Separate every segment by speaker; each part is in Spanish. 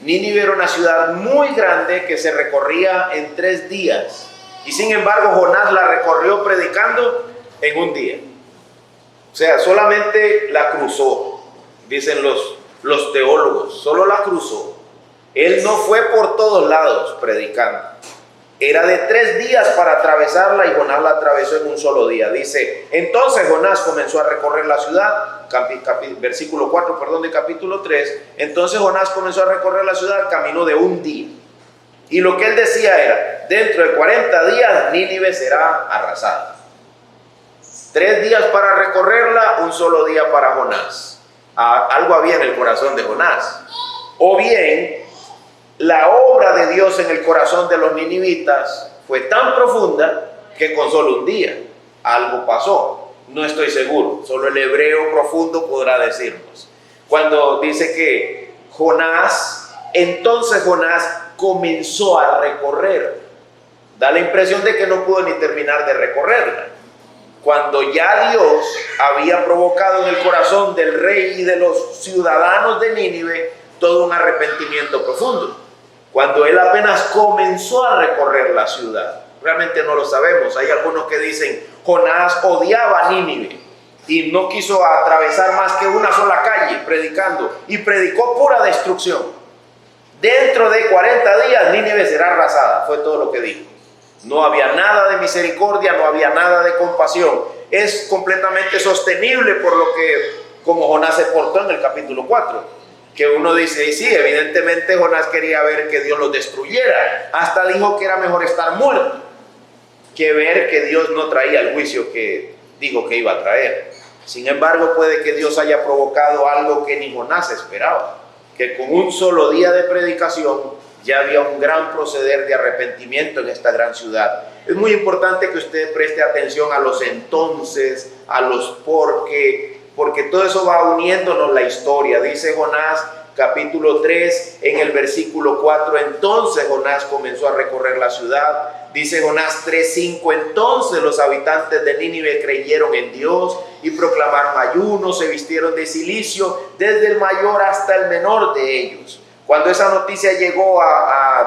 Speaker 1: Nínive era una ciudad muy grande que se recorría en 3 días. Y sin embargo, Jonás la recorrió predicando en un día. O sea, solamente la cruzó, dicen los teólogos, solo la cruzó. Él no fue por todos lados predicando. Era de 3 días para atravesarla y Jonás la atravesó en un solo día. Dice, entonces Jonás comenzó a recorrer la ciudad, versículo 4, de capítulo 3. Entonces Jonás comenzó a recorrer la ciudad, caminó de un día. Y lo que él decía era, dentro de 40 días Nínive será arrasada. 3 días para recorrerla, un solo día para Jonás. Algo había en el corazón de Jonás. O bien, la obra de Dios en el corazón de los ninivitas fue tan profunda que con solo un día algo pasó. No estoy seguro, solo el hebreo profundo podrá decirnos. Cuando dice que entonces Jonás comenzó a recorrer. Da la impresión de que no pudo ni terminar de recorrerla. Cuando ya Dios había provocado en el corazón del rey y de los ciudadanos de Nínive todo un arrepentimiento profundo. Cuando él apenas comenzó a recorrer la ciudad. Realmente no lo sabemos. Hay algunos que dicen Jonás odiaba a Nínive y no quiso atravesar más que una sola calle predicando, y predicó pura destrucción. Dentro de 40 días Nínive será arrasada, fue todo lo que dijo. No había nada de misericordia, no había nada de compasión. Es completamente sostenible por lo que, como Jonás se portó en el capítulo 4. Que uno dice, y sí, evidentemente Jonás quería ver que Dios los destruyera. Hasta dijo que era mejor estar muerto que ver que Dios no traía el juicio que dijo que iba a traer. Sin embargo, puede que Dios haya provocado algo que ni Jonás esperaba. Que con un solo día de predicación ya había un gran proceder de arrepentimiento en esta gran ciudad. Es muy importante que usted preste atención a los entonces, a los porque todo eso va uniéndonos la historia. Dice Jonás, capítulo 3, en el versículo 4, entonces Jonás comenzó a recorrer la ciudad. Dice Jonás 3:5, entonces los habitantes de Nínive creyeron en Dios y proclamaron ayuno, se vistieron de cilicio, desde el mayor hasta el menor de ellos. Cuando esa noticia llegó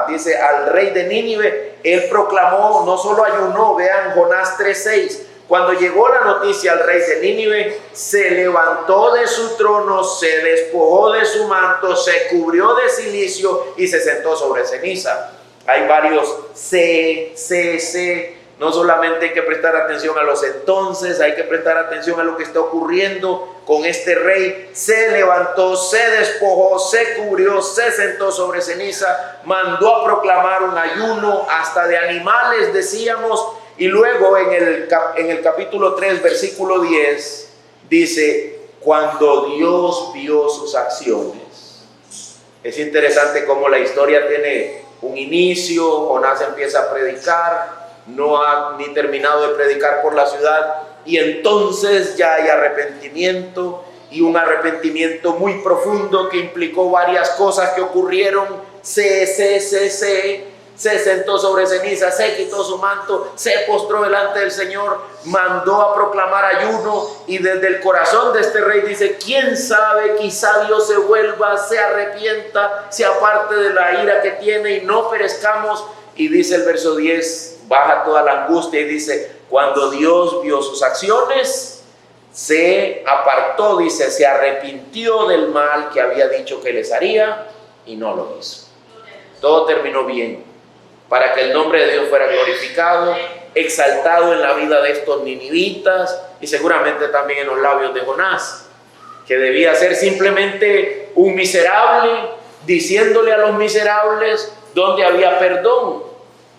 Speaker 1: dice, al rey de Nínive, él proclamó, no solo ayunó, vean Jonás 3:6, cuando llegó la noticia al rey de Nínive, se levantó de su trono, se despojó de su manto, se cubrió de cilicio y se sentó sobre ceniza. Hay varios no solamente hay que prestar atención a los entonces, hay que prestar atención a lo que está ocurriendo con este rey. Se levantó, se despojó, se cubrió, se sentó sobre ceniza, mandó a proclamar un ayuno hasta de animales, decíamos. Y luego en el capítulo 3, versículo 10, dice, cuando Dios vio sus acciones. Es interesante cómo la historia tiene un inicio. Jonás empieza a predicar, no ha ni terminado de predicar por la ciudad, y entonces ya hay arrepentimiento, y un arrepentimiento muy profundo que implicó varias cosas que ocurrieron. Se sentó sobre ceniza, se quitó su manto, se postró delante del Señor, mandó a proclamar ayuno, y desde el corazón de este rey dice, quién sabe, quizá Dios se vuelva, se arrepienta, se aparte de la ira que tiene y no perezcamos. Y dice el verso 10, baja toda la angustia y dice, cuando Dios vio sus acciones, se apartó, dice, se arrepintió del mal que había dicho que les haría y no lo hizo. Todo terminó bien, para que el nombre de Dios fuera glorificado, exaltado en la vida de estos ninivitas y seguramente también en los labios de Jonás, que debía ser simplemente un miserable, diciéndole a los miserables dónde había perdón,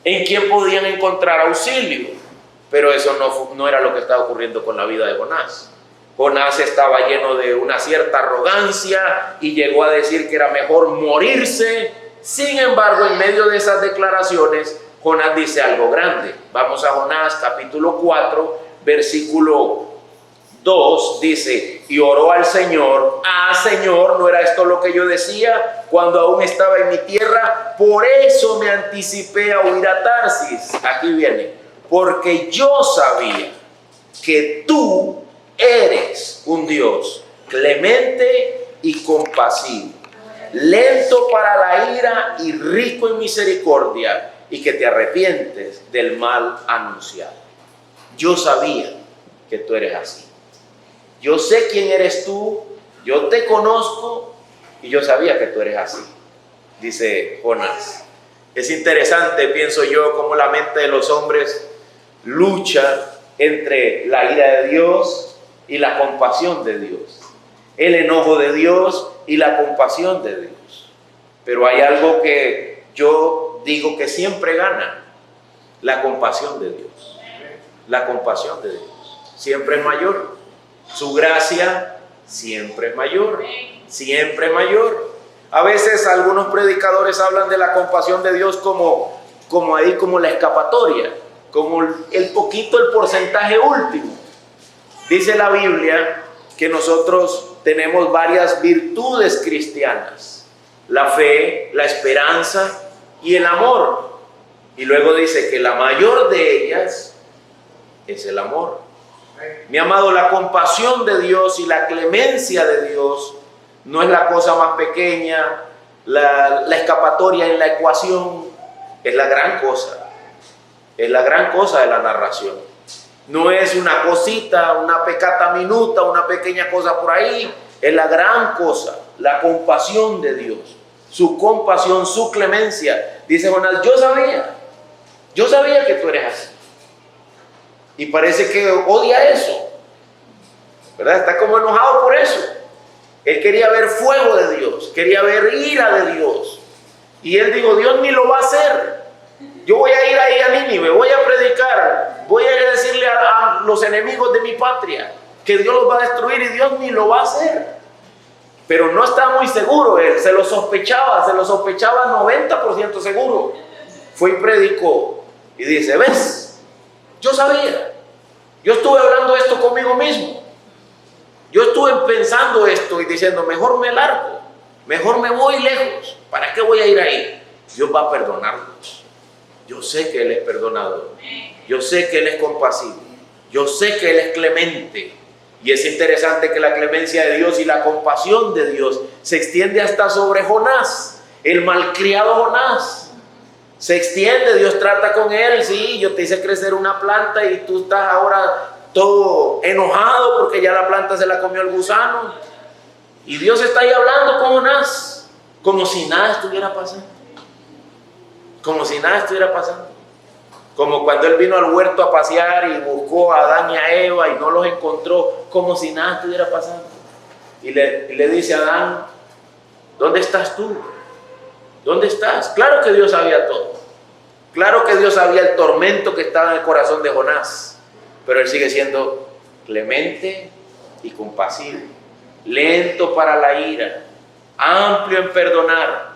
Speaker 1: en quién podían encontrar auxilio. Pero eso no era lo que estaba ocurriendo con la vida de Jonás. Jonás estaba lleno de una cierta arrogancia y llegó a decir que era mejor morirse. Sin embargo, en medio de esas declaraciones, Jonás dice algo grande. Vamos a Jonás capítulo 4, versículo 2, dice, y oró al Señor, Señor, ¿no era esto lo que yo decía cuando aún estaba en mi tierra? Por eso me anticipé a huir a Tarsis. Aquí viene, porque yo sabía que tú eres un Dios clemente y compasivo, lento para la ira y rico en misericordia, y que te arrepientes del mal anunciado. Yo sabía que tú eres así. Yo sé quién eres tú, yo te conozco y yo sabía que tú eres así, dice Jonás. Es interesante, pienso yo, cómo la mente de los hombres lucha entre la ira de Dios y la compasión de Dios, el enojo de Dios y la compasión de Dios. Pero hay algo que yo digo que siempre gana: la compasión de Dios. La compasión de Dios siempre es mayor. Su gracia siempre es mayor. Siempre es mayor. A veces algunos predicadores hablan de la compasión de Dios como la escapatoria, como el porcentaje último. Dice la Biblia que nosotros tenemos varias virtudes cristianas: la fe, la esperanza y el amor. Y luego dice que la mayor de ellas es el amor. Mi amado, la compasión de Dios y la clemencia de Dios no es la cosa más pequeña, la escapatoria en la ecuación, es la gran cosa. Es la gran cosa de la narración. No es una cosita, una pecata minuta, una pequeña cosa por ahí. Es la gran cosa, la compasión de Dios. Su compasión, su clemencia. Dice Jonás, yo sabía que tú eres así. Y parece que odia eso, ¿verdad? Está como enojado por eso. Él quería ver fuego de Dios, quería ver ira de Dios. Y él dijo, Dios ni lo va a hacer. Yo voy a ir ahí a Nínive, voy a predicar, voy a decirle a los enemigos de mi patria que Dios los va a destruir, y Dios ni lo va a hacer. Pero no estaba muy seguro él, se lo sospechaba 90% seguro. Fue y predicó y dice, ¿ves? Yo sabía, yo estuve hablando esto conmigo mismo. Yo estuve pensando esto y diciendo, mejor me largo, mejor me voy lejos. ¿Para qué voy a ir ahí? Dios va a perdonarlos. Yo sé que Él es perdonador. Yo sé que Él es compasivo. Yo sé que Él es clemente. Y es interesante que la clemencia de Dios y la compasión de Dios se extiende hasta sobre Jonás, el malcriado Jonás. Se extiende, Dios trata con él. Sí, yo te hice crecer una planta y tú estás ahora todo enojado porque ya la planta se la comió el gusano. Y Dios está ahí hablando con Jonás, como si nada estuviera pasando. Como si nada estuviera pasando. Como cuando él vino al huerto a pasear y buscó a Adán y a Eva y no los encontró, como si nada estuviera pasando. Y le dice a Adán, ¿dónde estás tú? ¿Dónde estás? Claro que Dios sabía todo. Claro que Dios sabía el tormento que estaba en el corazón de Jonás. Pero él sigue siendo clemente y compasivo, lento para la ira, amplio en perdonar.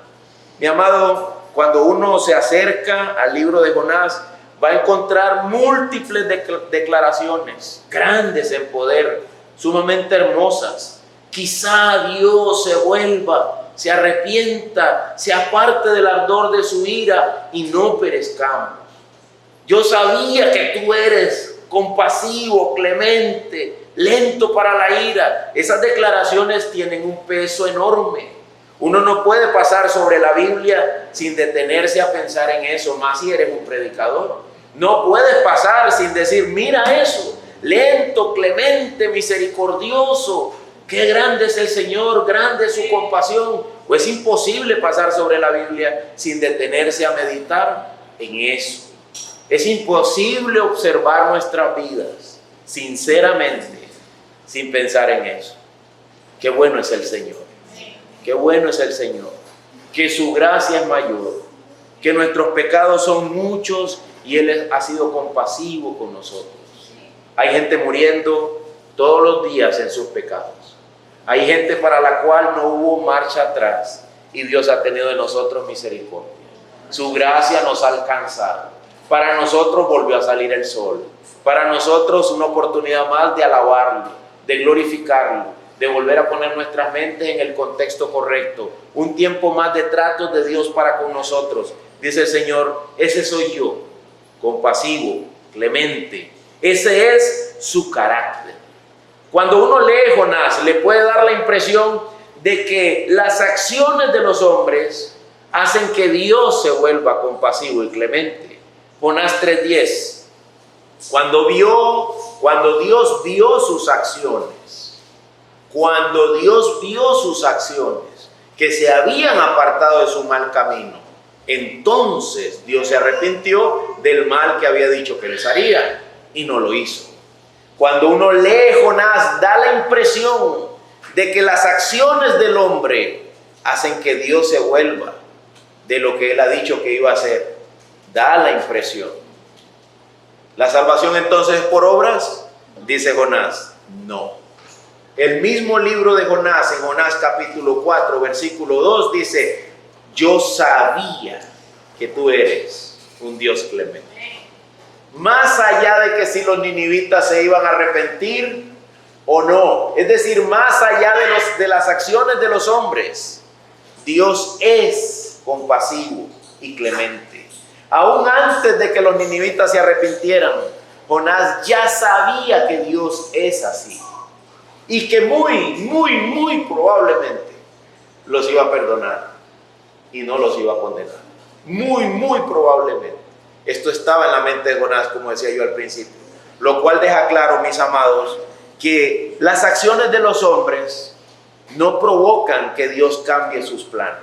Speaker 1: Mi amado, cuando uno se acerca al libro de Jonás, va a encontrar múltiples declaraciones, grandes en poder, sumamente hermosas. Quizá Dios se vuelva, se arrepienta, se aparte del ardor de su ira y no perezcamos. Yo sabía que tú eres compasivo, clemente, lento para la ira. Esas declaraciones tienen un peso enorme. Uno no puede pasar sobre la Biblia sin detenerse a pensar en eso, más si eres un predicador. No puedes pasar sin decir, mira eso, lento, clemente, misericordioso. Qué grande es el Señor, grande es su compasión. Pues es imposible pasar sobre la Biblia sin detenerse a meditar en eso. Es imposible observar nuestras vidas sinceramente sin pensar en eso. Qué bueno es el Señor. Qué bueno es el Señor. Que su gracia es mayor. Que nuestros pecados son muchos y Él ha sido compasivo con nosotros. Hay gente muriendo todos los días en sus pecados. Hay gente para la cual no hubo marcha atrás y Dios ha tenido de nosotros misericordia. Su gracia nos ha alcanzado. Para nosotros volvió a salir el sol. Para nosotros una oportunidad más de alabarlo, de glorificarlo, de volver a poner nuestras mentes en el contexto correcto. Un tiempo más de tratos de Dios para con nosotros. Dice el Señor, ese soy yo, compasivo, clemente. Ese es su carácter. Cuando uno lee Jonás, le puede dar la impresión de que las acciones de los hombres hacen que Dios se vuelva compasivo y clemente. Jonás 3:10. Cuando Dios vio sus acciones, que se habían apartado de su mal camino, entonces Dios se arrepintió del mal que había dicho que les haría y no lo hizo. Cuando uno lee Jonás, da la impresión de que las acciones del hombre hacen que Dios se vuelva de lo que él ha dicho que iba a hacer. Da la impresión. ¿La salvación entonces es por obras? Dice Jonás, no. El mismo libro de Jonás, en Jonás capítulo 4, versículo 2, dice: yo sabía que tú eres un Dios clemente. Más allá de que si los ninivitas se iban a arrepentir o no, es decir, más allá de las acciones de los hombres, Dios es compasivo y clemente. Aún antes de que los ninivitas se arrepintieran, Jonás ya sabía que Dios es así y que muy probablemente los iba a perdonar y no los iba a condenar. Muy probablemente. Esto estaba en la mente de Jonás, como decía yo al principio, lo cual deja claro, mis amados, que las acciones de los hombres no provocan que Dios cambie sus planes.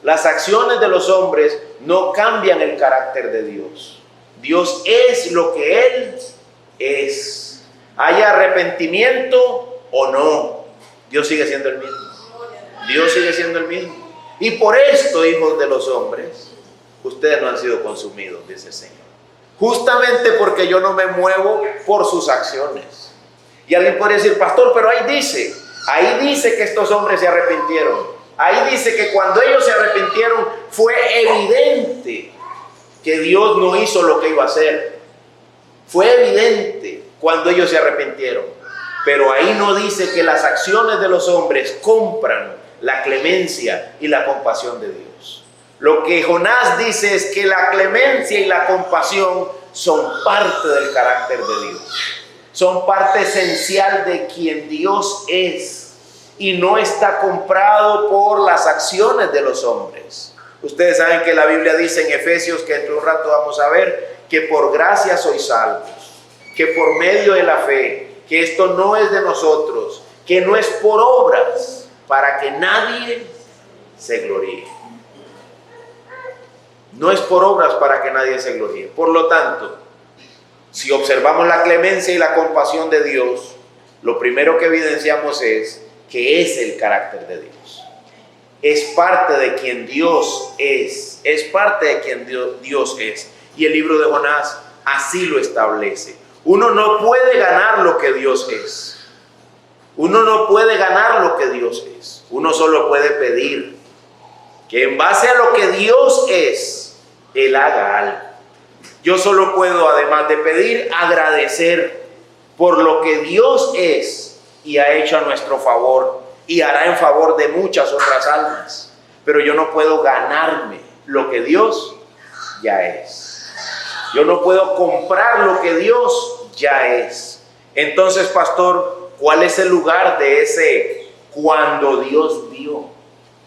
Speaker 1: Las acciones de los hombres no cambian el carácter de Dios. Dios es lo que Él es. Haya arrepentimiento o no, Dios sigue siendo el mismo. Dios sigue siendo el mismo. Y por esto, hijos de los hombres, ustedes no han sido consumidos, dice el Señor. Justamente porque yo no me muevo por sus acciones. Y alguien puede decir: pastor, pero ahí dice que estos hombres se arrepintieron. Ahí dice que cuando ellos se arrepintieron fue evidente que Dios no hizo lo que iba a hacer. Fue evidente cuando ellos se arrepintieron. Pero ahí no dice que las acciones de los hombres compran la clemencia y la compasión de Dios. Lo que Jonás dice es que la clemencia y la compasión son parte del carácter de Dios. Son parte esencial de quien Dios es. Y no está comprado por las acciones de los hombres. Ustedes saben que la Biblia dice en Efesios, que dentro de un rato vamos a ver, que por gracia sois salvos, que por medio de la fe, que esto no es de nosotros, que no es por obras, para que nadie se gloríe. No es por obras para que nadie se gloríe. Por lo tanto, si observamos la clemencia y la compasión de Dios, lo primero que evidenciamos es que es el carácter de Dios. Es parte de quien Dios es. Es parte de quien Dios es. Y el libro de Jonás así lo establece. Uno no puede ganar lo que Dios es. Uno no puede ganar lo que Dios es. Uno solo puede pedir que en base a lo que Dios es, Él haga algo. Yo solo puedo, además de pedir, agradecer por lo que Dios es y ha hecho a nuestro favor y hará en favor de muchas otras almas. Pero yo no puedo ganarme lo que Dios ya es. Yo no puedo comprar lo que Dios ya es. Entonces, pastor, ¿cuál es el lugar de ese cuando Dios vio?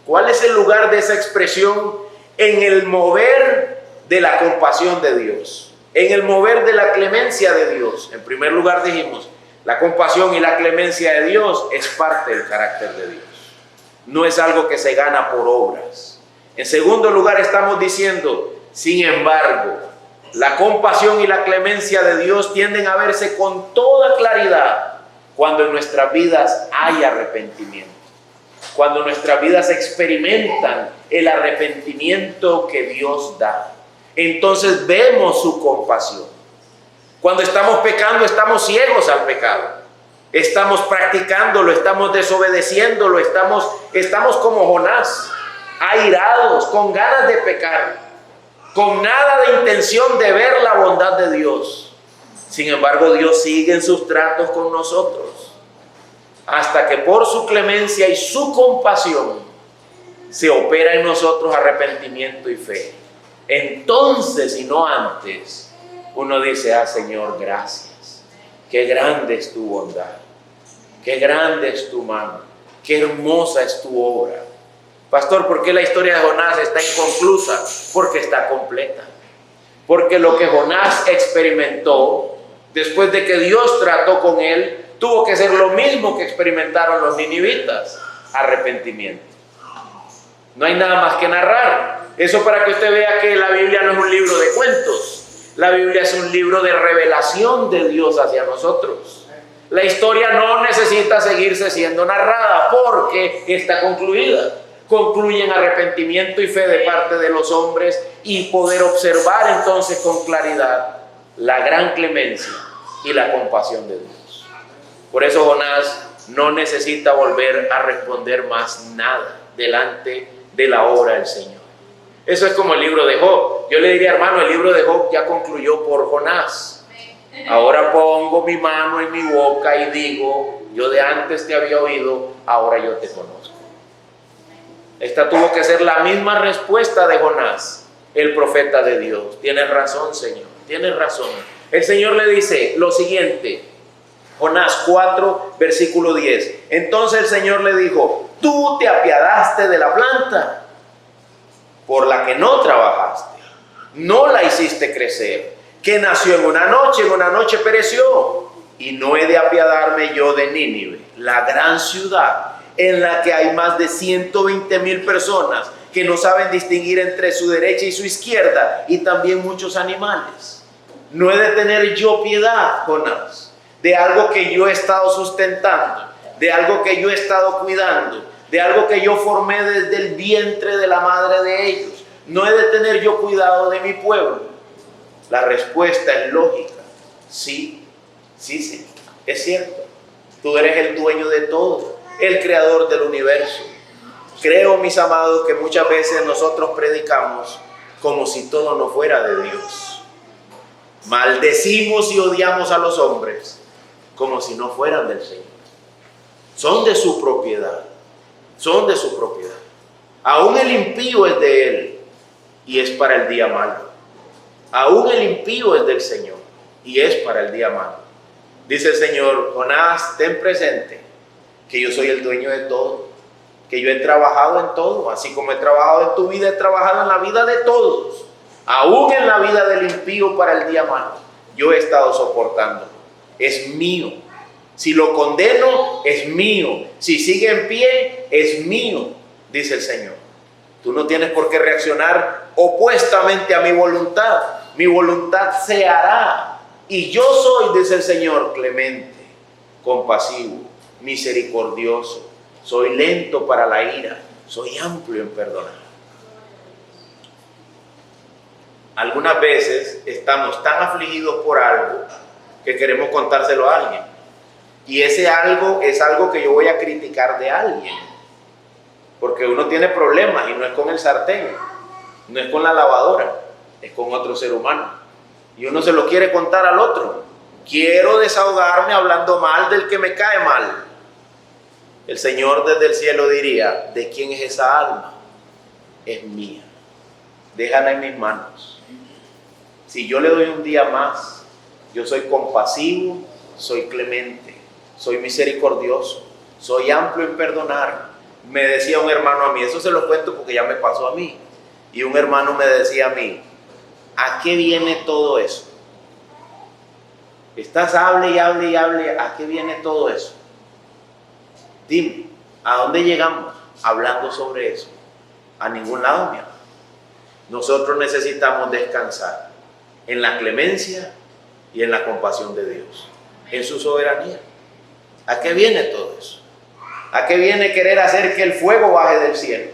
Speaker 1: ¿Cuál es el lugar de esa expresión en el mover de la compasión de Dios? En el mover de la clemencia de Dios. En primer lugar dijimos, la compasión y la clemencia de Dios es parte del carácter de Dios. No es algo que se gana por obras. En segundo lugar estamos diciendo, sin embargo, la compasión y la clemencia de Dios tienden a verse con toda claridad cuando en nuestras vidas hay arrepentimiento. Cuando nuestras vidas experimentan el arrepentimiento que Dios da. Entonces vemos su compasión. Cuando estamos pecando, estamos ciegos al pecado. Estamos practicándolo, estamos desobedeciéndolo, estamos como Jonás, airados, con ganas de pecar, con nada de intención de ver la bondad de Dios. Sin embargo, Dios sigue en sus tratos con nosotros, hasta que por su clemencia y su compasión se opera en nosotros arrepentimiento y fe. Entonces, y no antes, uno dice: ah, Señor, gracias. Qué grande es tu bondad. Qué grande es tu mano. Qué hermosa es tu obra Pastor, ¿por qué la historia de Jonás está inconclusa? Porque está completa. Porque lo que Jonás experimentó después de que Dios trató con él, tuvo que ser lo mismo que experimentaron los ninivitas: arrepentimiento. No hay nada más que narrar. Eso para que usted vea que la Biblia no es un libro de cuentos. La Biblia es un libro de revelación de Dios hacia nosotros. La historia no necesita seguirse siendo narrada porque está concluida. Concluye en arrepentimiento y fe de parte de los hombres y poder observar entonces con claridad la gran clemencia y la compasión de Dios. Por eso Jonás no necesita volver a responder más nada delante de la obra del Señor. Eso es como el libro de Job. Yo le diría, hermano, el libro de Job ya concluyó por Jonás. Ahora pongo mi mano en mi boca y digo, yo de antes te había oído, ahora yo te conozco. Esta tuvo que ser la misma respuesta de Jonás, el profeta de Dios. Tienes razón, Señor, tienes razón. El Señor le dice lo siguiente, Jonás 4, versículo 10. Entonces el Señor le dijo, tú te apiadaste de la planta por la que no trabajaste, no la hiciste crecer, que nació en una noche pereció, y no he de apiadarme yo de Nínive, la gran ciudad en la que hay más de 120,000 personas que no saben distinguir entre su derecha y su izquierda, y también muchos animales. No he de tener yo piedad, Jonás, de algo que yo he estado sustentando, de algo que yo he estado cuidando, de algo que yo formé desde el vientre de la madre de ellos. No he de tener yo cuidado de mi pueblo. La respuesta es lógica. Sí, es cierto. Tú eres el dueño de todo, el creador del universo. Creo, mis amados, que muchas veces nosotros predicamos como si todo no fuera de Dios. Maldecimos y odiamos a los hombres como si no fueran del Señor. Son de su propiedad. Son de su propiedad. Aún el impío es de Él y es para el día malo. Aún el impío es del Señor y es para el día malo. Dice el Señor, Jonás, ten presente que yo soy el dueño de todo, que yo he trabajado en todo, así como he trabajado en tu vida, he trabajado en la vida de todos, aún en la vida del impío para el día malo. Yo he estado soportando. Es mío. Si lo condeno, es mío. Si sigue en pie, es mío, dice el Señor. Tú no tienes por qué reaccionar opuestamente a mi voluntad. Mi voluntad se hará. Y yo soy, dice el Señor, clemente, compasivo, misericordioso. Soy lento para la ira. Soy amplio en perdonar. Algunas veces estamos tan afligidos por algo que queremos contárselo a alguien. Y ese algo es algo que yo voy a criticar de alguien. Porque uno tiene problemas y no es con el sartén, no es con la lavadora, es con otro ser humano. Y uno se lo quiere contar al otro. Quiero desahogarme hablando mal del que me cae mal. El Señor desde el cielo diría, ¿de quién es esa alma? Es mía. Déjala en mis manos. Si yo le doy un día más, yo soy compasivo, soy clemente, soy misericordioso, soy amplio en perdonar. Me decía un hermano a mí, eso se lo cuento porque ya me pasó a mí. Y un hermano me decía a mí, ¿a qué viene todo eso? Estás hable y hable y hable, ¿a qué viene todo eso? Dime, ¿a dónde llegamos hablando sobre eso? A ningún lado, mi amor. Nosotros necesitamos descansar en la clemencia y en la compasión de Dios, en su soberanía. ¿A qué viene todo eso? ¿A qué viene querer hacer que el fuego baje del cielo?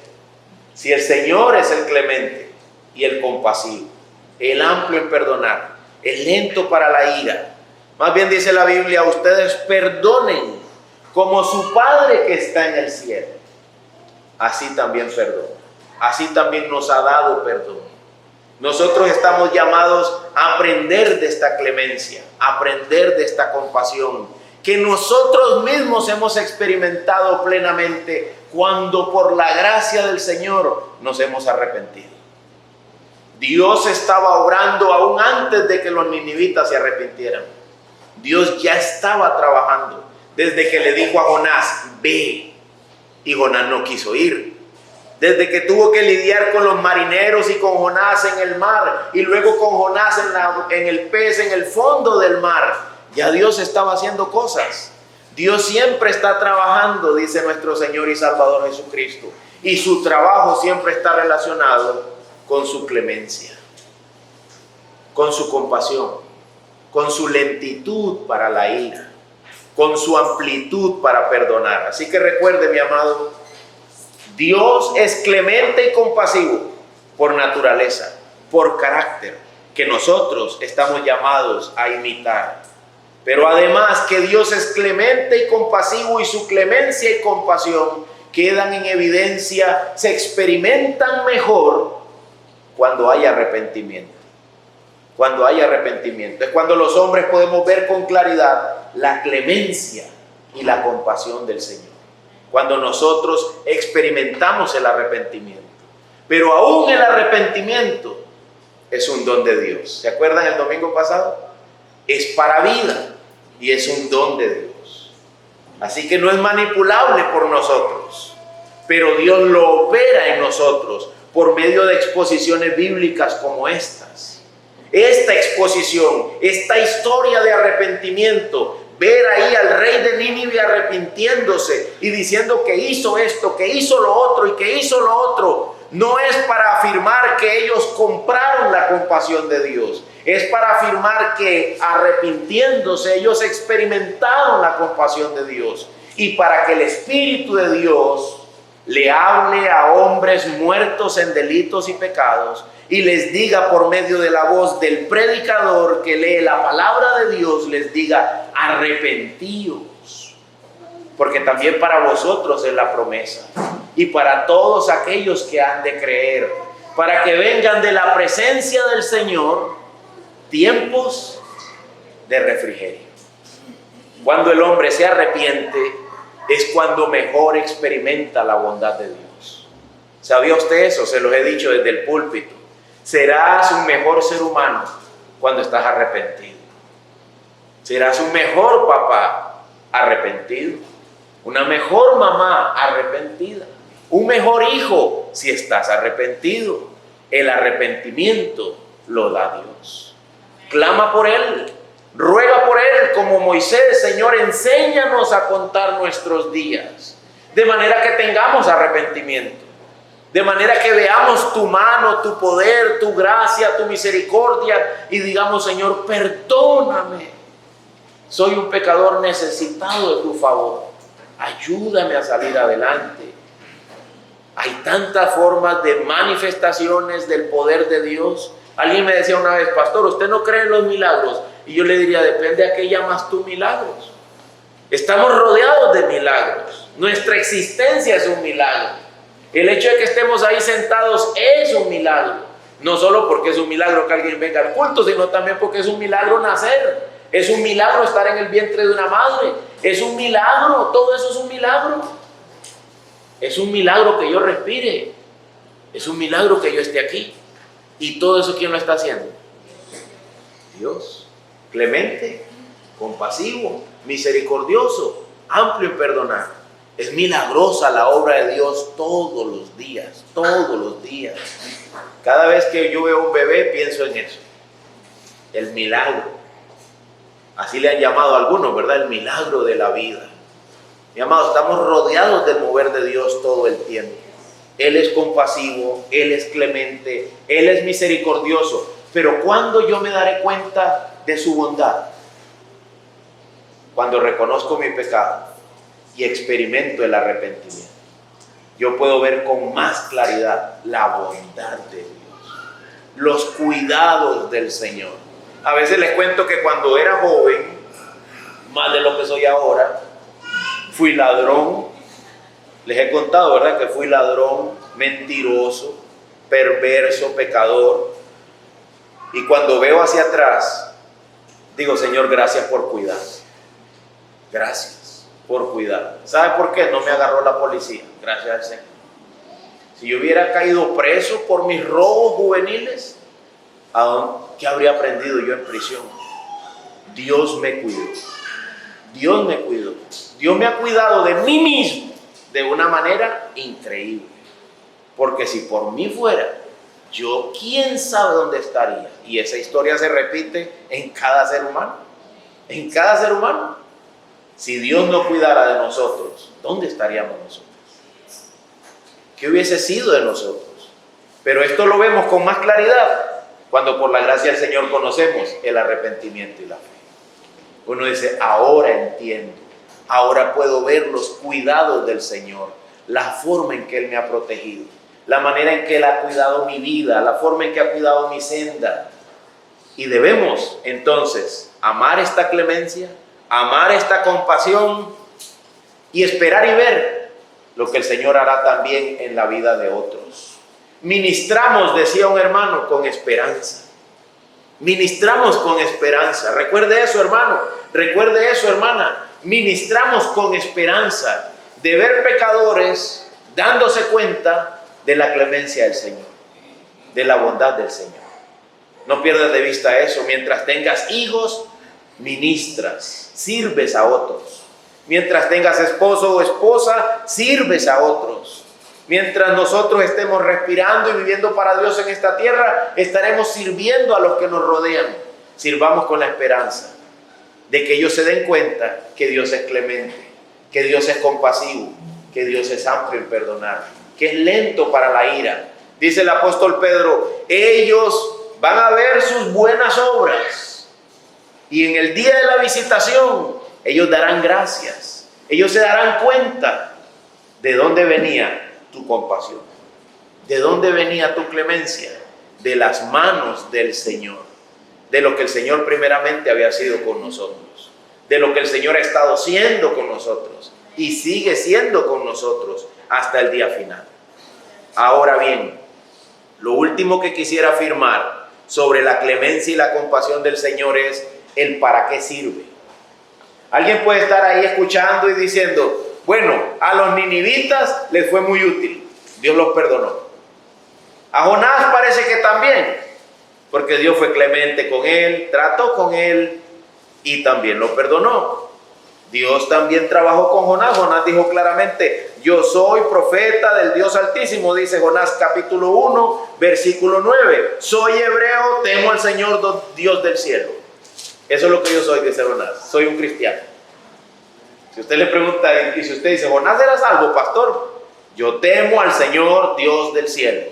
Speaker 1: Si el Señor es el clemente y el compasivo, el amplio en perdonar, el lento para la ira. Más bien dice la Biblia, ustedes perdonen como su Padre que está en el cielo. Así también perdona. Así también nos ha dado perdón. Nosotros estamos llamados a aprender de esta clemencia, a aprender de esta compasión, que nosotros mismos hemos experimentado plenamente cuando por la gracia del Señor nos hemos arrepentido. Dios estaba obrando aún antes de que los ninivitas se arrepintieran. Dios ya estaba trabajando desde que le dijo a Jonás, ve, y Jonás no quiso ir. Desde que tuvo que lidiar con los marineros y con Jonás en el mar, y luego con Jonás en el pez, en el fondo del mar, ya Dios estaba haciendo cosas. Dios siempre está trabajando, dice nuestro Señor y Salvador Jesucristo. Y su trabajo siempre está relacionado con su clemencia, con su compasión, con su lentitud para la ira, con su amplitud para perdonar. Así que recuerde, mi amado, Dios es clemente y compasivo por naturaleza, por carácter, que nosotros estamos llamados a imitar. Pero además que Dios es clemente y compasivo, y su clemencia y compasión quedan en evidencia, se experimentan mejor cuando hay arrepentimiento. Cuando hay arrepentimiento es cuando los hombres podemos ver con claridad la clemencia y la compasión del Señor. Cuando nosotros experimentamos el arrepentimiento. Pero aún el arrepentimiento es un don de Dios. ¿Se acuerdan el domingo pasado? Es para vida y es un don de Dios. Así que no es manipulable por nosotros, pero Dios lo opera en nosotros por medio de exposiciones bíblicas como estas. Esta exposición, esta historia de arrepentimiento, ver ahí al rey de Nínive arrepintiéndose y diciendo que hizo esto, que hizo lo otro y que hizo lo otro, no es para afirmar que ellos compraron la compasión de Dios. Es para afirmar que arrepintiéndose ellos experimentaron la compasión de Dios. Y para que el Espíritu de Dios le hable a hombres muertos en delitos y pecados y les diga por medio de la voz del predicador que lee la palabra de Dios, les diga: arrepentíos, porque también para vosotros es la promesa, y para todos aquellos que han de creer, para que vengan de la presencia del Señor tiempos de refrigerio. Cuando el hombre se arrepiente es cuando mejor experimenta la bondad de Dios. ¿Sabía usted eso? Se los he dicho desde el púlpito. Serás un mejor ser humano cuando estás arrepentido. Serás un mejor papá arrepentido, una mejor mamá arrepentida, un mejor hijo si estás arrepentido. El arrepentimiento lo da Dios. Clama por él, ruega por él como Moisés: Señor, enséñanos a contar nuestros días, de manera que tengamos arrepentimiento. De manera que veamos tu mano, tu poder, tu gracia, tu misericordia y digamos: Señor, perdóname. Soy un pecador necesitado de tu favor. Ayúdame a salir adelante. Hay tantas formas de manifestaciones del poder de Dios. Alguien me decía una vez: pastor, ¿usted no cree en los milagros? Y yo le diría: depende a qué llamas tú milagros. Estamos rodeados de milagros. Nuestra existencia es un milagro. El hecho de que estemos ahí sentados es un milagro. No solo porque es un milagro que alguien venga al culto, sino también porque es un milagro nacer. Es un milagro estar en el vientre de una madre. Es un milagro, todo eso es un milagro. Es un milagro que yo respire. Es un milagro que yo esté aquí. ¿Y todo eso quién lo está haciendo? Dios. Clemente, compasivo, misericordioso, amplio en perdonar. Es milagrosa la obra de Dios todos los días, todos los días. Cada vez que yo veo un bebé pienso en eso. El milagro. Así le han llamado a algunos, ¿verdad? El milagro de la vida. Mi amado, estamos rodeados del mover de Dios todo el tiempo. Él es compasivo, Él es clemente, Él es misericordioso. Pero ¿cuándo yo me daré cuenta de su bondad? Cuando reconozco mi pecado y experimento el arrepentimiento. Yo puedo ver con más claridad la bondad de Dios, los cuidados del Señor. A veces les cuento que cuando era joven, más de lo que soy ahora, fui ladrón. Les he contado, ¿verdad?, que fui ladrón, mentiroso, perverso, pecador. Y cuando veo hacia atrás, digo: Señor, gracias por cuidar. Gracias por cuidar. ¿Sabe por qué no me agarró la policía? Gracias al Señor. Si yo hubiera caído preso por mis robos juveniles, ¿qué habría aprendido yo en prisión? Dios me cuidó. Dios me cuidó. Dios me ha cuidado de mí mismo de una manera increíble. porque si por mí fuera, yo quién sabe dónde estaría. Y esa historia se repite en cada ser humano. En cada ser humano. Si Dios no cuidara de nosotros, ¿dónde estaríamos nosotros? ¿Qué hubiese sido de nosotros? Pero esto lo vemos con más claridad cuando por la gracia del Señor conocemos el arrepentimiento y la fe. Uno dice, ahora entiendo, ahora puedo ver los cuidados del Señor, la forma en que Él me ha protegido, la manera en que Él ha cuidado mi vida, la forma en que ha cuidado mi senda. Y debemos entonces amar esta clemencia, amar esta compasión y esperar y ver lo que el Señor hará también en la vida de otros. Ministramos, decía un hermano, con esperanza. Ministramos con esperanza. Recuerde eso, hermano. Recuerde eso, hermana. Ministramos con esperanza de ver pecadores dándose cuenta de la clemencia del Señor, de la bondad del Señor. No pierdas de vista eso. Mientras tengas hijos, ministras, sirves a otros. Mientras tengas esposo o esposa, sirves a otros. Mientras nosotros estemos respirando y viviendo para Dios en esta tierra, estaremos sirviendo a los que nos rodean. Sirvamos con la esperanza de que ellos se den cuenta que Dios es clemente, que Dios es compasivo, que Dios es amplio en perdonar, que es lento para la ira. Dice el apóstol Pedro, ellos van a ver sus buenas obras y en el día de la visitación ellos darán gracias. Ellos se darán cuenta de dónde venía tu compasión, de dónde venía tu clemencia, de las manos del Señor, de lo que el Señor primeramente había sido con nosotros, de lo que el Señor ha estado siendo con nosotros y sigue siendo con nosotros hasta el día final. Ahora bien, lo último que quisiera afirmar sobre la clemencia y la compasión del Señor es el para qué sirve. Alguien puede estar ahí escuchando y diciendo, bueno, a los ninivitas les fue muy útil, Dios los perdonó. A Jonás parece que también, porque Dios fue clemente con él, trató con él y también lo perdonó. Dios también trabajó con Jonás. Jonás dijo claramente, yo soy profeta del Dios Altísimo, dice Jonás capítulo 1, versículo 9. Soy hebreo, temo al Señor Dios del cielo. Eso es lo que yo soy, dice Jonás. Soy un cristiano. Si usted le pregunta, y si usted dice, Jonás era salvo, pastor, yo temo al Señor Dios del cielo,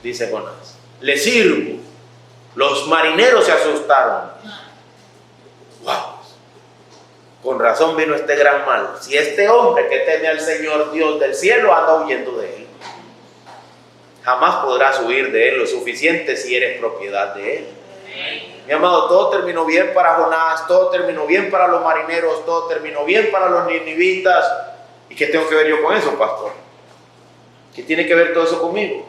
Speaker 1: dice Jonás. Le sirvo. Los marineros se asustaron. ¡Wow! Con razón vino este gran mal. Si este hombre que teme al Señor Dios del cielo anda huyendo de él, jamás podrás huir de él lo suficiente si eres propiedad de él. Mi amado, todo terminó bien para Jonás, todo terminó bien para los marineros, todo terminó bien para los ninivitas. ¿Y qué tengo que ver yo con eso, pastor? ¿Qué tiene que ver todo eso conmigo?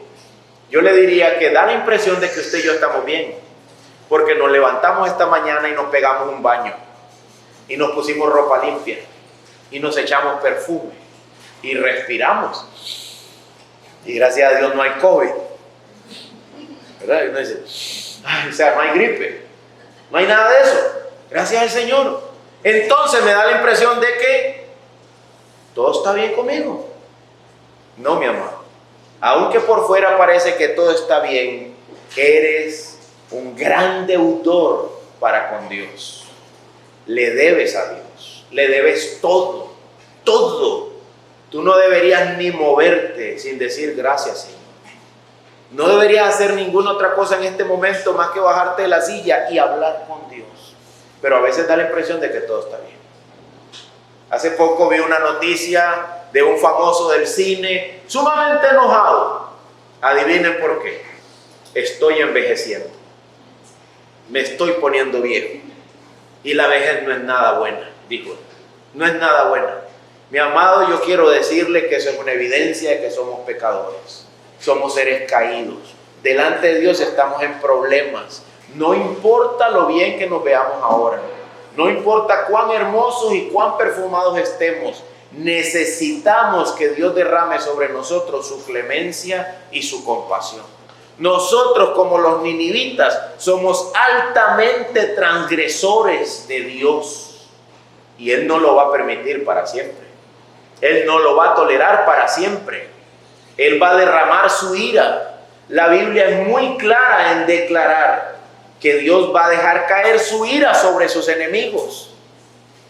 Speaker 1: Yo le diría que da la impresión de que usted y yo estamos bien, porque nos levantamos esta mañana y nos pegamos un baño, y nos pusimos ropa limpia, y nos echamos perfume, y respiramos, y gracias a Dios no hay COVID, ¿verdad? Y uno dice, ay, o sea, no hay gripe, no hay nada de eso, gracias al Señor. Entonces me da la impresión de que todo está bien conmigo. No, mi amado, aunque por fuera parece que todo está bien, eres un gran deudor para con Dios. Le debes a Dios, le debes todo, todo. Tú no deberías ni moverte sin decir gracias, Señor. No deberías hacer ninguna otra cosa en este momento más que bajarte de la silla y hablar con Dios. Pero a veces da la impresión de que todo está bien. Hace poco vi una noticia de un famoso del cine sumamente enojado. Adivinen por qué. Estoy envejeciendo. Me estoy poniendo viejo. Y la vejez no es nada buena, dijo él. No es nada buena. Mi amado, yo quiero decirle que eso es una evidencia de que somos pecadores. Somos seres caídos. Delante de Dios estamos en problemas. No importa lo bien que nos veamos ahora. No importa cuán hermosos y cuán perfumados estemos. Necesitamos que Dios derrame sobre nosotros su clemencia y su compasión. Nosotros, como los ninivitas, somos altamente transgresores de Dios. Y Él no lo va a permitir para siempre. Él no lo va a tolerar para siempre. Él va a derramar su ira. La Biblia es muy clara en declarar que Dios va a dejar caer su ira sobre sus enemigos.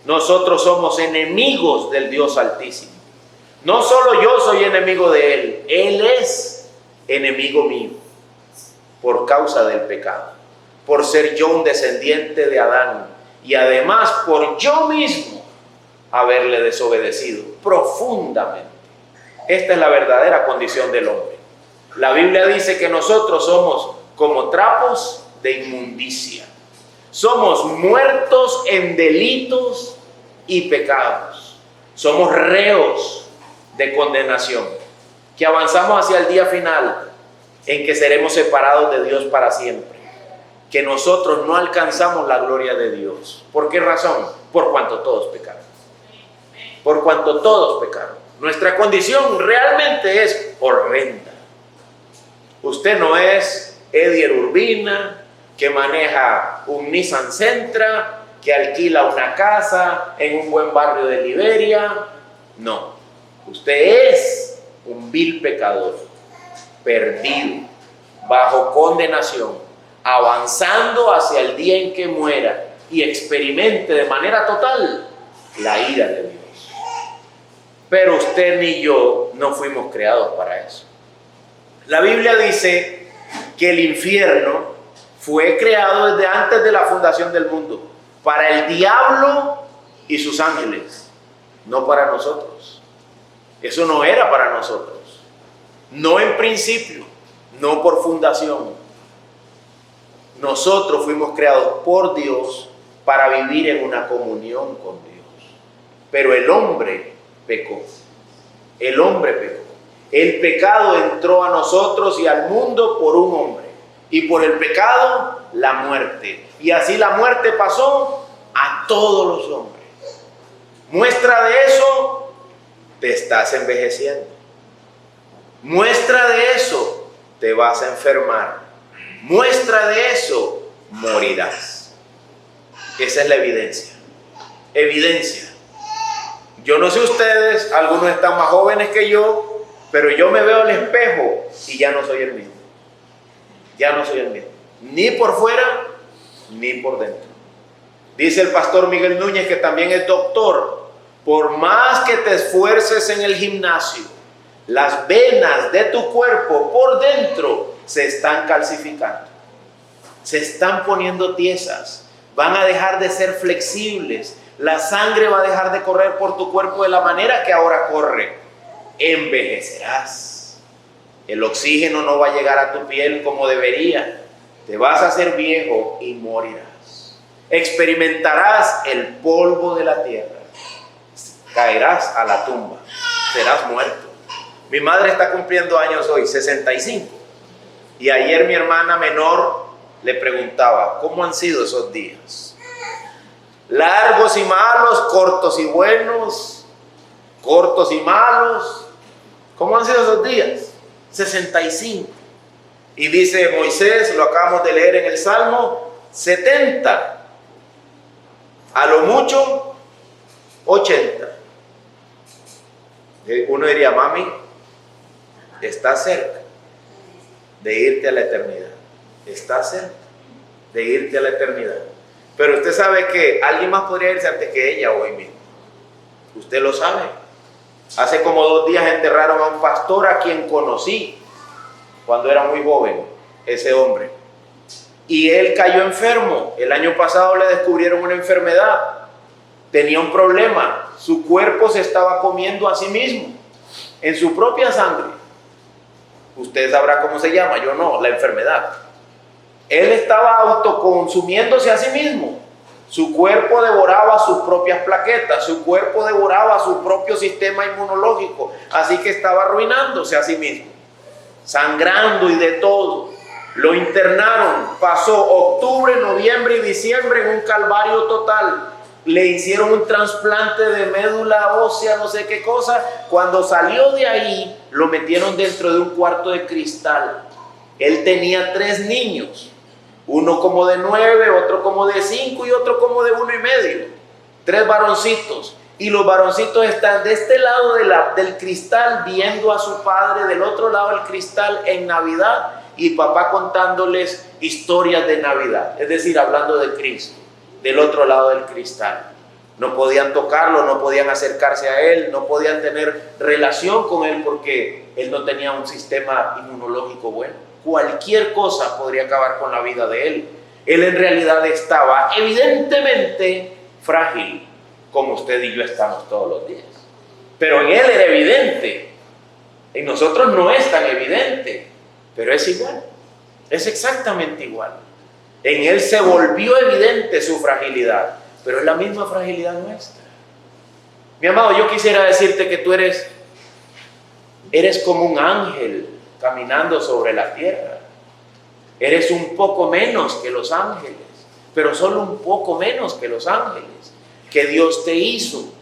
Speaker 1: Nosotros somos enemigos del Dios Altísimo. No solo yo soy enemigo de Él, Él es enemigo mío por causa del pecado, por ser yo un descendiente de Adán y además por yo mismo haberle desobedecido profundamente. Esta es la verdadera condición del hombre. La Biblia dice que nosotros somos como trapos de inmundicia. Somos muertos en delitos y pecados. Somos reos de condenación, que avanzamos hacia el día final en que seremos separados de Dios para siempre. Que nosotros no alcanzamos la gloria de Dios. ¿Por qué razón? Por cuanto todos pecaron. Por cuanto todos pecaron. Nuestra condición realmente es horrenda. Usted no es Edier Urbina, que maneja un Nissan Sentra, que alquila una casa en un buen barrio de Liberia. No, usted es un vil pecador, perdido, bajo condenación, avanzando hacia el día en que muera y experimente de manera total la ira de Dios. Pero usted ni yo no fuimos creados para eso. La Biblia dice que el infierno fue creado desde antes de la fundación del mundo, para el diablo y sus ángeles, no para nosotros. Eso no era para nosotros. No en principio, no por fundación. Nosotros fuimos creados por Dios para vivir en una comunión con Dios. Pero el hombre pecó. El hombre pecó. El pecado entró a nosotros y al mundo por un hombre. Y por el pecado, la muerte. Y así la muerte pasó a todos los hombres. Muestra de eso, te estás envejeciendo. Muestra de eso, te vas a enfermar. Muestra de eso, morirás. Esa es la evidencia. Evidencia. Yo no sé ustedes, algunos están más jóvenes que yo, pero yo me veo al espejo y ya no soy el mismo. Ya no soy el mismo. Ni por fuera, ni por dentro. Dice el pastor Miguel Núñez, que también es doctor, por más que te esfuerces en el gimnasio, las venas de tu cuerpo por dentro se están calcificando. Se están poniendo tiesas. Van a dejar de ser flexibles. La sangre va a dejar de correr por tu cuerpo de la manera que ahora corre. Envejecerás. El oxígeno no va a llegar a tu piel como debería. Te vas a hacer viejo y morirás. Experimentarás el polvo de la tierra. Caerás a la tumba. Serás muerto. Mi madre está cumpliendo años hoy, 65. Y ayer mi hermana menor le preguntaba, ¿cómo han sido esos días? Largos y malos, cortos y buenos, cortos y malos. ¿Cómo han sido esos días? 65. Y dice Moisés, lo acabamos de leer en el Salmo, 70. A lo mucho, 80. Uno diría, mami, está cerca de irte a la eternidad. Está cerca de irte a la eternidad. Pero usted sabe que alguien más podría irse antes que ella hoy mismo. Usted lo sabe. Hace como 2 días enterraron a un pastor a quien conocí cuando era muy joven, ese hombre. Y él cayó enfermo. El año pasado le descubrieron una enfermedad. Tenía un problema. Su cuerpo se estaba comiendo a sí mismo, en su propia sangre. Usted sabrá cómo se llama, yo no, la enfermedad. Él estaba autoconsumiéndose a sí mismo. Su cuerpo devoraba sus propias plaquetas, su cuerpo devoraba su propio sistema inmunológico, así que estaba arruinándose a sí mismo, sangrando y de todo. Lo internaron, pasó octubre, noviembre y diciembre en un calvario total. Le hicieron un trasplante de médula ósea, no sé qué cosa. Cuando salió de ahí, lo metieron dentro de un cuarto de cristal. Él tenía 3 niños. Uno como de 9, otro como de 5 y otro como de 1 y medio. 3 varoncitos. y los varoncitos están de este lado del cristal viendo a su padre, del otro lado del cristal en Navidad, y papá contándoles historias de Navidad, es decir, hablando de Cristo, del otro lado del cristal. No podían tocarlo, no podían acercarse a él, no podían tener relación con él porque él no tenía un sistema inmunológico bueno. Cualquier cosa podría acabar con la vida de él. Él en realidad estaba evidentemente frágil, como usted y yo estamos todos los días. Pero en él era evidente. En nosotros no es tan evidente, pero es igual. Es exactamente igual. En él se volvió evidente su fragilidad, pero es la misma fragilidad nuestra. Mi amado, yo quisiera decirte que tú eres como un ángel caminando sobre la tierra. Eres un poco menos que los ángeles, pero solo un poco menos que los ángeles. Que Dios te hizo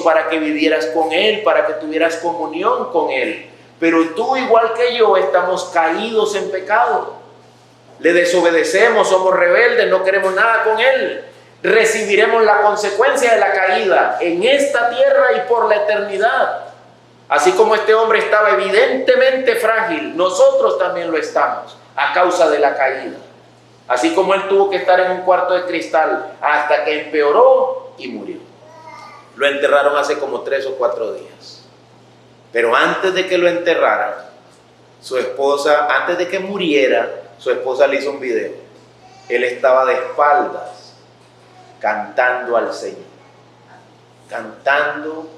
Speaker 1: para que vivieras con Él, para que tuvieras comunión con Él. Pero tú, igual que yo, estamos caídos en pecado. Le desobedecemos, somos rebeldes, no queremos nada con Él. Recibiremos la consecuencia de la caída en esta tierra y por la eternidad. Así como este hombre estaba evidentemente frágil, nosotros también lo estamos a causa de la caída. Así como él tuvo que estar en un cuarto de cristal hasta que empeoró y murió. Lo enterraron hace como 3 o 4 días. Pero antes de que lo enterraran, su esposa, antes de que muriera, su esposa le hizo un video. Él estaba de espaldas, cantando al Señor. Cantando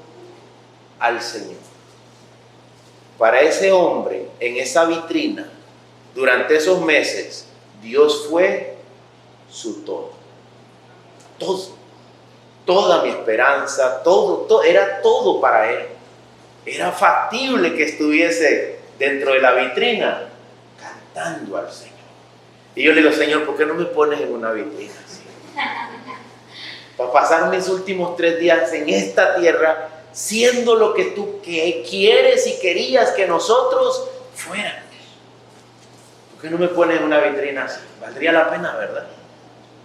Speaker 1: al Señor. Para ese hombre, en esa vitrina, durante esos meses, Dios fue su todo. Todo. Toda mi esperanza, todo, era todo para él. Era factible que estuviese dentro de la vitrina cantando al Señor. Y yo le digo, Señor, ¿por qué no me pones en una vitrina así? Para pasar mis últimos 3 días en esta tierra siendo lo que tú quieres y querías que nosotros fuéramos. ¿Por qué no me pones en una vitrina así? Valdría la pena, ¿verdad?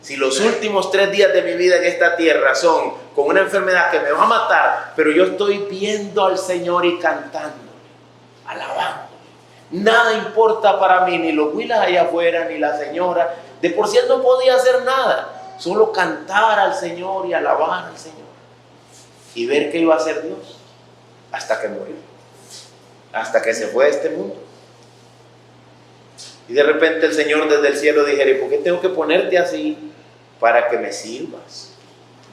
Speaker 1: Si los últimos 3 días de mi vida en esta tierra son con una enfermedad que me va a matar, pero yo estoy viendo al Señor y cantándole, alabándole. Nada importa para mí, ni los huilas allá afuera, ni la señora. De por sí él no podía hacer nada, solo cantar al Señor y alabar al Señor. Y ver qué iba a hacer Dios hasta que murió, hasta que se fue de este mundo. Y de repente el Señor desde el cielo dijera, ¿y por qué tengo que ponerte así? Para que me sirvas,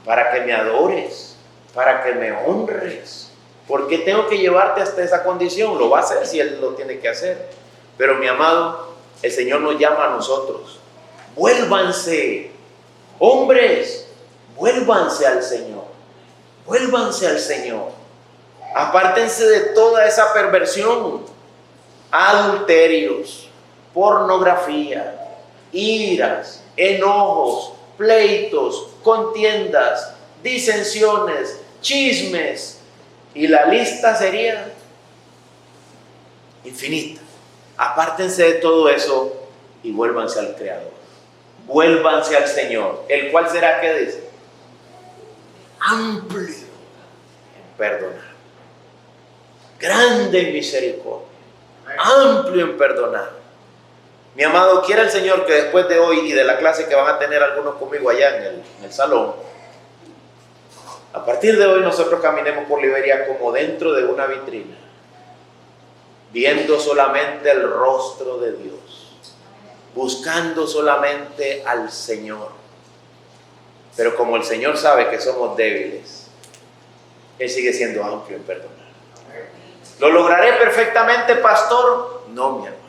Speaker 1: para que me adores, para que me honres. ¿Por qué tengo que llevarte hasta esa condición? Lo va a hacer si Él lo tiene que hacer. Pero mi amado, el Señor nos llama a nosotros. Vuélvanse, hombres, vuélvanse al Señor. Vuélvanse al Señor. Apártense de toda esa perversión, adulterios, pornografía, iras, enojos, pleitos, contiendas, disensiones, chismes, y la lista sería infinita. Apártense de todo eso y vuélvanse al Creador. Vuélvanse al Señor, el cual será, ¿qué dice? Amplio en perdonar, grande en misericordia, amplio en perdonar. Mi amado, quiera el Señor que después de hoy y de la clase que van a tener algunos conmigo allá en el salón, a partir de hoy nosotros caminemos por Liberia como dentro de una vitrina, viendo solamente el rostro de Dios, buscando solamente al Señor. Pero como el Señor sabe que somos débiles, Él sigue siendo amplio en perdonar. ¿Lo lograré perfectamente, pastor? No, mi hermano.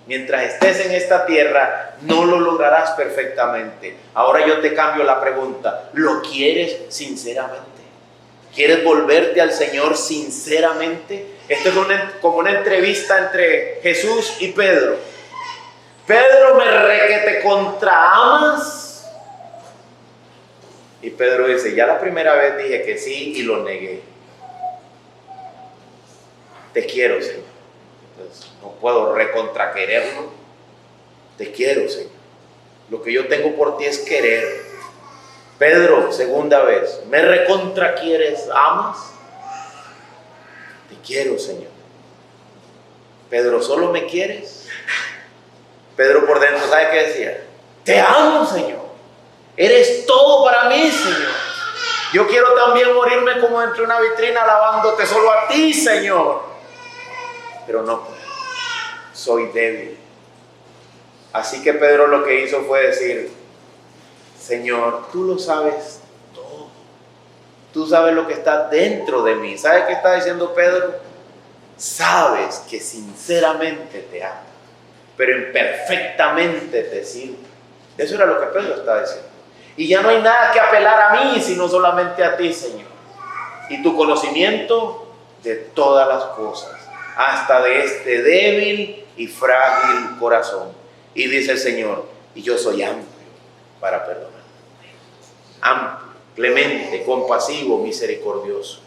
Speaker 1: Mientras estés en esta tierra, no lo lograrás perfectamente. Ahora yo te cambio la pregunta. ¿Lo quieres sinceramente? ¿Quieres volverte al Señor sinceramente? Esto es como una entrevista entre Jesús y Pedro. Pedro, ¿me requete contraamas? Y Pedro dice, ya la primera vez dije que sí y lo negué. Te quiero, Señor. No puedo recontraquererlo. Te quiero, Señor. Lo que yo tengo por ti es querer. Pedro, segunda vez, ¿me recontra quieres, amas? Te quiero, Señor. Pedro, ¿solo me quieres? Pedro por dentro, ¿sabe qué decía? Te amo, Señor. Eres todo para mí, Señor. Yo quiero también morirme como entre una vitrina alabándote solo a ti, Señor. Pero no puedo. Soy débil. Así que Pedro lo que hizo fue decir, Señor, tú lo sabes todo. Tú sabes lo que está dentro de mí. ¿Sabes qué está diciendo Pedro? Sabes que sinceramente te amo, pero imperfectamente te sirvo. Eso era lo que Pedro estaba diciendo. Y ya no hay nada que apelar a mí, sino solamente a ti, Señor. Y tu conocimiento de todas las cosas, hasta de este débil y frágil corazón. Y dice el Señor, y yo soy amplio para perdonar. Amplio, clemente, compasivo, misericordioso.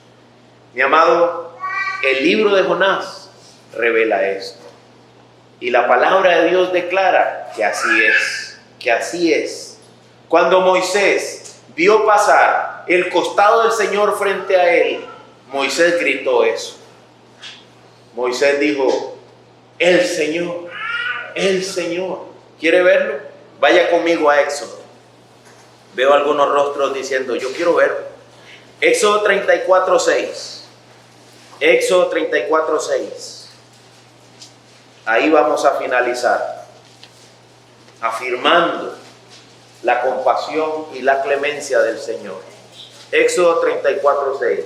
Speaker 1: Mi amado, el libro de Jonás revela esto. Y la palabra de Dios declara que así es, que así es. Cuando Moisés vio pasar el costado del Señor frente a él, Moisés gritó eso. Moisés dijo, el Señor, el Señor. ¿Quiere verlo? Vaya conmigo a Éxodo. Veo algunos rostros diciendo, yo quiero verlo. Éxodo 34:6. Éxodo 34:6. Ahí vamos a finalizar, afirmando la compasión y la clemencia del Señor. Éxodo 34:6.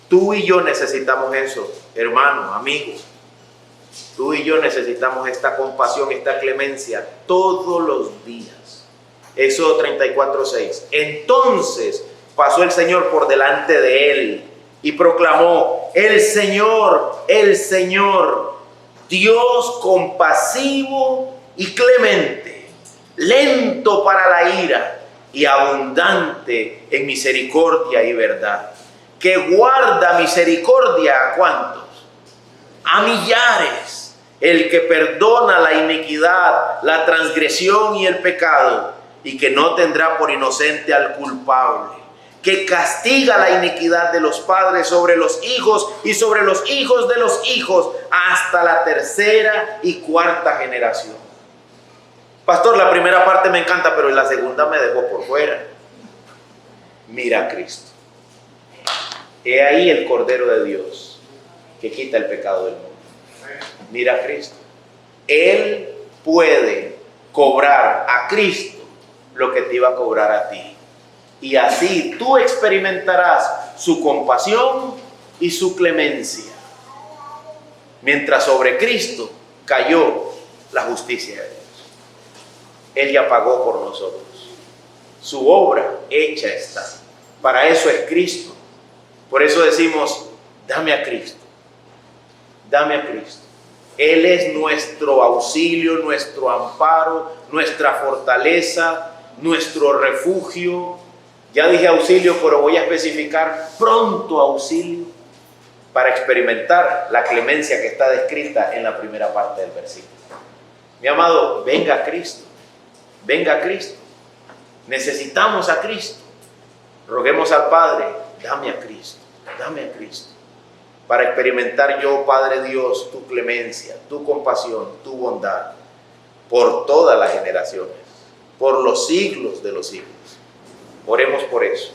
Speaker 1: Tú y yo necesitamos eso, hermano, amigo. Tú y yo necesitamos esta compasión, esta clemencia todos los días. Éxodo 34:6. Entonces pasó el Señor por delante de él y proclamó, el Señor, Dios compasivo y clemente, lento para la ira y abundante en misericordia y verdad, que guarda misericordia ¿a cuántos? A millares, el que perdona la iniquidad, la transgresión y el pecado, y que no tendrá por inocente al culpable, que castiga la iniquidad de los padres sobre los hijos y sobre los hijos de los hijos hasta la tercera y cuarta generación. Pastor, la primera parte me encanta, pero en la segunda me dejó por fuera. Mira a Cristo. He ahí el Cordero de Dios que quita el pecado del mundo. Mira a Cristo. Él puede cobrar a Cristo lo que te iba a cobrar a ti. Y así tú experimentarás su compasión y su clemencia. Mientras sobre Cristo cayó la justicia de Dios. Él ya pagó por nosotros. Su obra hecha está. Para eso es Cristo. Por eso decimos, dame a Cristo. Dame a Cristo. Él es nuestro auxilio, nuestro amparo, nuestra fortaleza, nuestro refugio. Ya dije auxilio, pero voy a especificar pronto auxilio para experimentar la clemencia que está descrita en la primera parte del versículo. Mi amado, venga a Cristo. Venga a Cristo. Necesitamos a Cristo. Roguemos al Padre, dame a Cristo, dame a Cristo. Para experimentar yo, Padre Dios, tu clemencia, tu compasión, tu bondad, por todas las generaciones, por los siglos de los siglos. Oremos por eso.